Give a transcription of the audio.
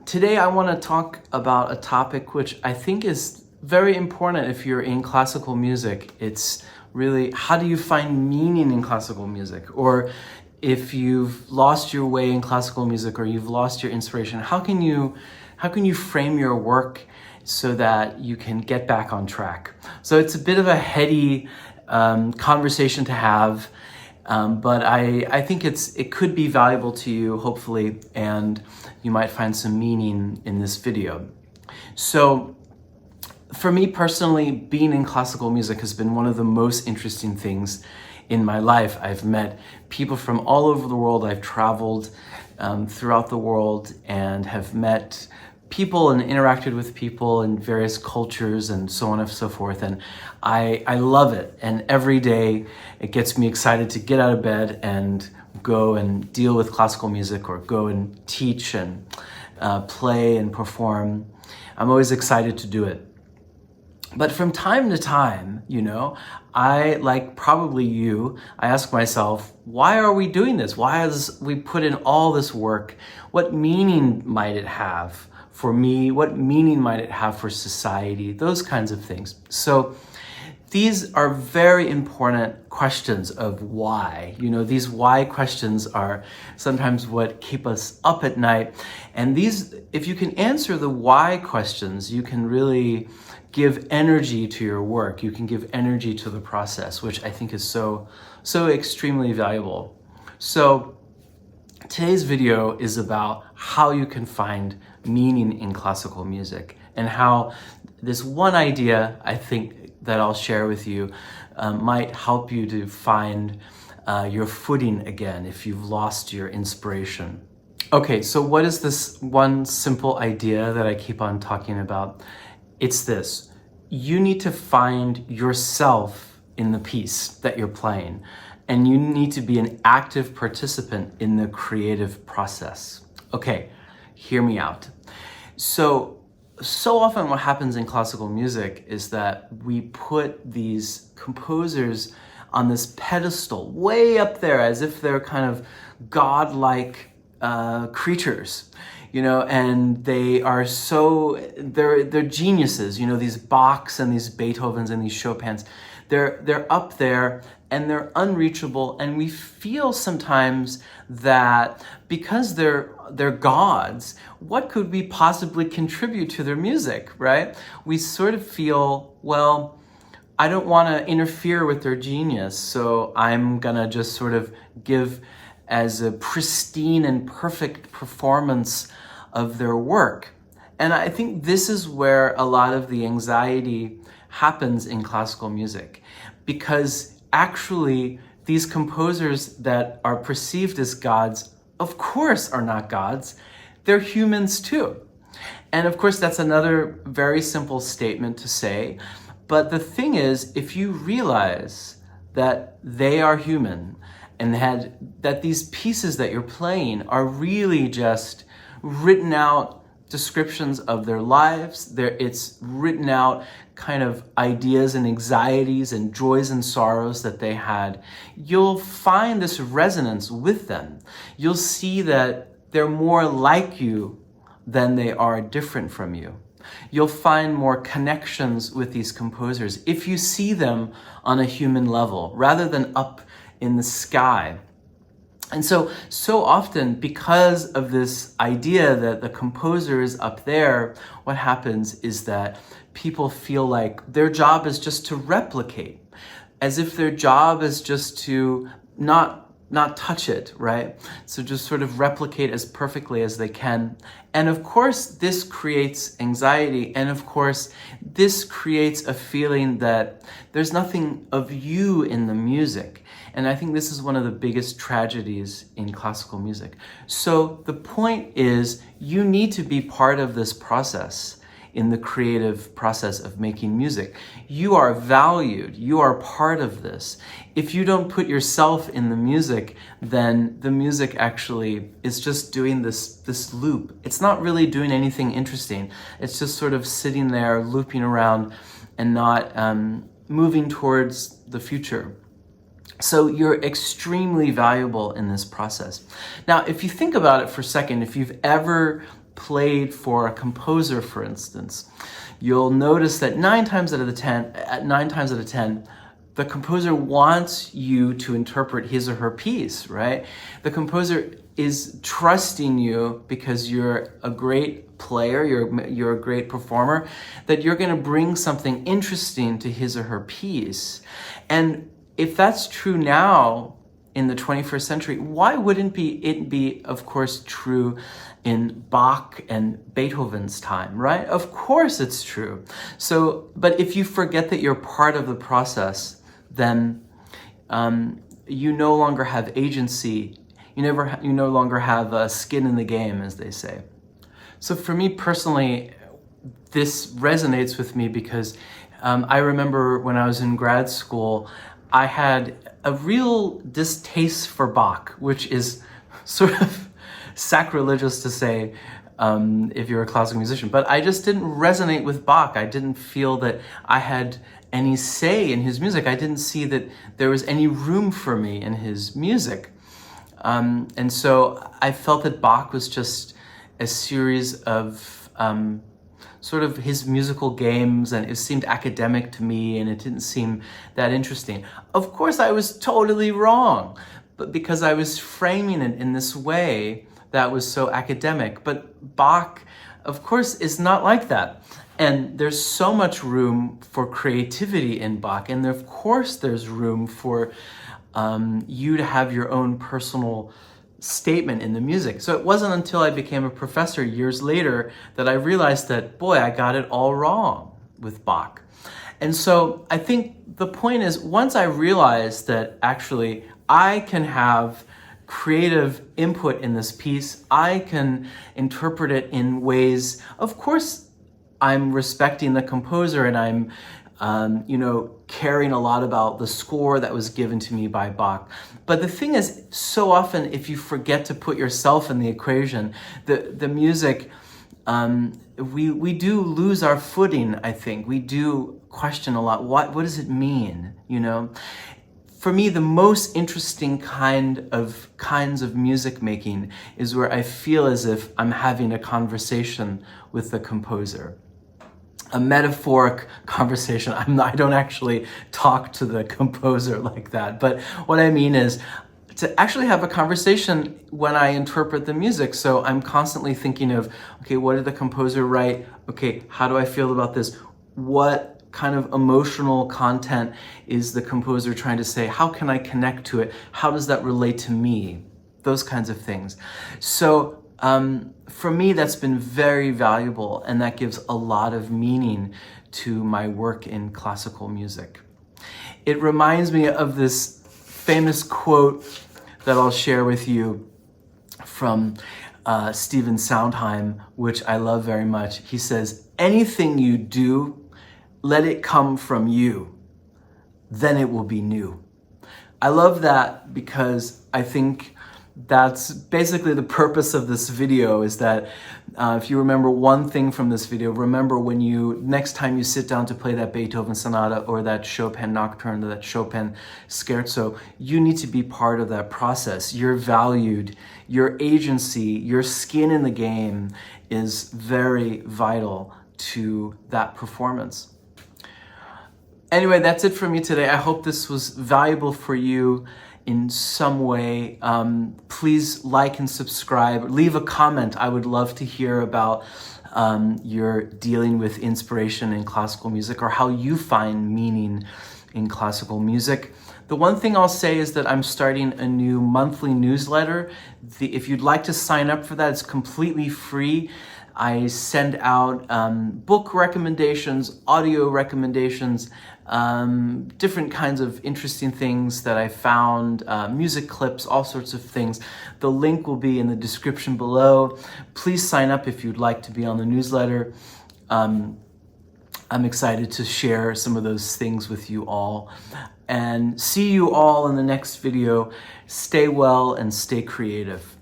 Today I want to talk about a topic which I think is very important if you're in classical music. It's really, how do you find meaning in classical music? Or if you've lost your way in classical music or you've lost your inspiration, how can you frame your work so that you can get back on track? So it's a bit of a heady conversation to have. But I think it could be valuable to you, hopefully, and you might find some meaning in this video. So for me personally, being in classical music has been one of the most interesting things in my life. I've met people from all over the world. I've traveled throughout the world and have met people and interacted with people in various cultures and so on and so forth. And I love it. And every day it gets me excited to get out of bed and go and deal with classical music or go and teach and play and perform. I'm always excited to do it. But from time to time, I, like probably you, I ask myself, why are we doing this? Why is we put in all this work? What meaning might it have for me? What meaning might it have for society? Those kinds of things. So these are very important questions of why. These why questions are sometimes what keep us up at night. And these, if you can answer the why questions, you can really give energy to your work. You can give energy to the process, which I think is so extremely valuable. So today's video is about how you can find meaning in classical music and how this one idea, I think, that I'll share with you might help you to find your footing again if you've lost your inspiration. Okay, so what is this one simple idea that I keep on talking about? It's this: you need to find yourself in the piece that you're playing, and you need to be an active participant in the creative process. Okay, hear me out. So often what happens in classical music is that we put these composers on this pedestal way up there as if they're kind of godlike creatures, and they are they're geniuses, these Bachs and these Beethovens and these Chopins. They're up there and they're unreachable, and we feel sometimes that because they're gods, what could we possibly contribute to their music, right? We sort of feel, well, I don't want to interfere with their genius, so I'm gonna just sort of give as a pristine and perfect performance of their work. And I think this is where a lot of the anxiety happens in classical music, because actually these composers that are perceived as gods, of course, are not gods. They're humans too. And of course, that's another very simple statement to say. But the thing is, if you realize that they are human and that these pieces that you're playing are really just written out descriptions of their lives, it's written out kind of ideas and anxieties and joys and sorrows that they had, you'll find this resonance with them. You'll see that they're more like you than they are different from you. You'll find more connections with these composers if you see them on a human level rather than up in the sky. And so often, because of this idea that the composer is up there, what happens is that people feel like their job is just to replicate, as if their job is just to not touch it, right? So just sort of replicate as perfectly as they can. And of course, this creates anxiety. And of course, this creates a feeling that there's nothing of you in the music. And I think this is one of the biggest tragedies in classical music. So the point is, you need to be part of this process, in the creative process of making music. You are valued. You are part of this. If you don't put yourself in the music, then the music actually is just doing this loop. It's not really doing anything interesting. It's just sort of sitting there looping around and not moving towards the future. So you're extremely valuable in this process. Now, if you think about it for a second, if you've ever played for a composer, for instance, you'll notice that 9 times out of 10, the composer wants you to interpret his or her piece, right? The composer is trusting you because you're a great player, you're a great performer, that you're going to bring something interesting to his or her piece. And if that's true now in the 21st century, why wouldn't it be, of course, true in Bach and Beethoven's time, right? Of course it's true. So, but if you forget that you're part of the process, then you no longer have agency. You no longer have skin in the game, as they say. So for me personally, this resonates with me because I remember when I was in grad school, I had a real distaste for Bach, which is sort of sacrilegious to say if you're a classical musician, but I just didn't resonate with Bach. I didn't feel that I had any say in his music. I didn't see that there was any room for me in his music. And so I felt that Bach was just a series of sort of his musical games, and it seemed academic to me, and it didn't seem that interesting. Of course, I was totally wrong, but because I was framing it in this way that was so academic. But Bach, of course, is not like that. And there's so much room for creativity in Bach, and of course there's room for you to have your own personal statement in the music. So it wasn't until I became a professor years later that I realized that, boy, I got it all wrong with Bach. And so I think the point is, once I realized that actually I can have creative input in this piece, I can interpret it in ways, of course, I'm respecting the composer and I'm caring a lot about the score that was given to me by Bach. But the thing is, so often, if you forget to put yourself in the equation, the music, we do lose our footing, I think. We do question a lot. What does it mean, For me, the most interesting kinds of music making is where I feel as if I'm having a conversation with the composer. A metaphoric conversation. I don't actually talk to the composer like that. But what I mean is to actually have a conversation when I interpret the music. So I'm constantly thinking of, okay, what did the composer write? Okay, how do I feel about this? What kind of emotional content is the composer trying to say? How can I connect to it? How does that relate to me? Those kinds of things. So for me, that's been very valuable, and that gives a lot of meaning to my work in classical music. It reminds me of this famous quote that I'll share with you from Stephen Sondheim, which I love very much. He says, "Anything you do, let it come from you, then it will be new." I love that because I think that's basically the purpose of this video, is that if you remember one thing from this video, remember when next time you sit down to play that Beethoven sonata or that Chopin nocturne or that Chopin scherzo, you need to be part of that process. You're valued, your agency, your skin in the game is very vital to that performance. Anyway, that's it for me today. I hope this was valuable for you in some way. Please like and subscribe. Leave a comment. I would love to hear about your dealing with inspiration in classical music, or how you find meaning in classical music. The one thing I'll say is that I'm starting a new monthly newsletter. If you'd like to sign up for that, it's completely free. I send out book recommendations, audio recommendations, different kinds of interesting things that I found, music clips, all sorts of things. The link will be in the description below. Please sign up if you'd like to be on the newsletter. I'm excited to share some of those things with you all. And see you all in the next video. Stay well and stay creative.